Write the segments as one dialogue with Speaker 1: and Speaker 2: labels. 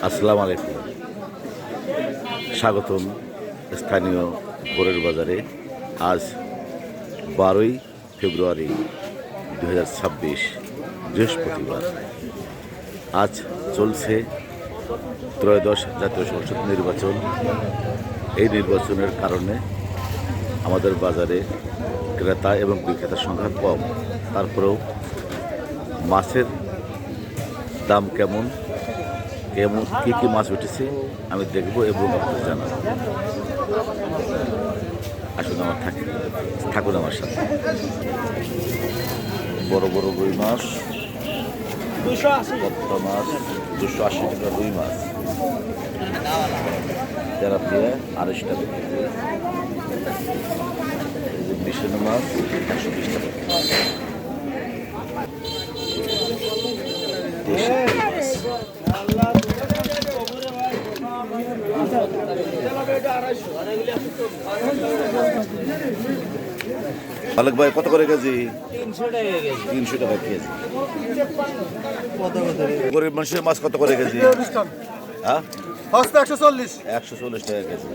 Speaker 1: আসসালামু আলাইকুম, স্বাগতম স্থানীয় ভোরের বাজারে। আজ 12ই ফেব্রুয়ারি 2026 বৃহস্পতিবার। আজ চলছে ত্রয়োদশ জাতীয় সংসদ নির্বাচন। এই নির্বাচনের কারণে আমাদের বাজারে ক্রেতা এবং বিক্রেতার সংখ্যা কম। তারপরেও মাছের দাম কেমন কী কী মাছ উঠেছে আমি দেখব এবং আপনাদের জানাবো। আসুন থাকুন আমার সাথে। বড় বড় রুই মাছ, পদ্মা মাছ 280 টাকা রুই মাছ, তেলাপিয়া 250 টাকা কেজি, মিশানো মাছ 120 টাকা কেজি, মালিক ভাই কত করে কেজি? 300 টাকা কেজি। গরিব মানুষের মাছ কত করে কেজি? হ্যাঁ, 140 টাকা কেজি।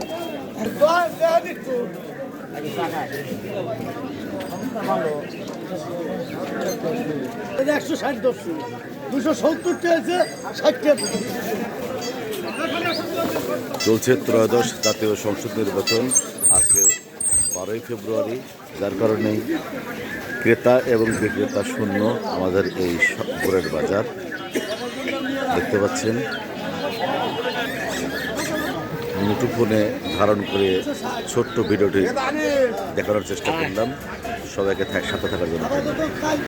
Speaker 1: চলছে ত্রয়োদশ জাতীয় সংসদ নির্বাচন। আজকে 12ই ফেব্রুয়ারি, যার কারণে ক্রেতা এবং বিক্রেতা শূন্য আমাদের এই ভোরের বাজার। দেখতে পাচ্ছেন, মুঠোফোনে ধারণ করে ছোট্ট ভিডিওটি দেখানোর চেষ্টা করলাম। সবাইকে সাথে থাকার জন্য ধন্যবাদ।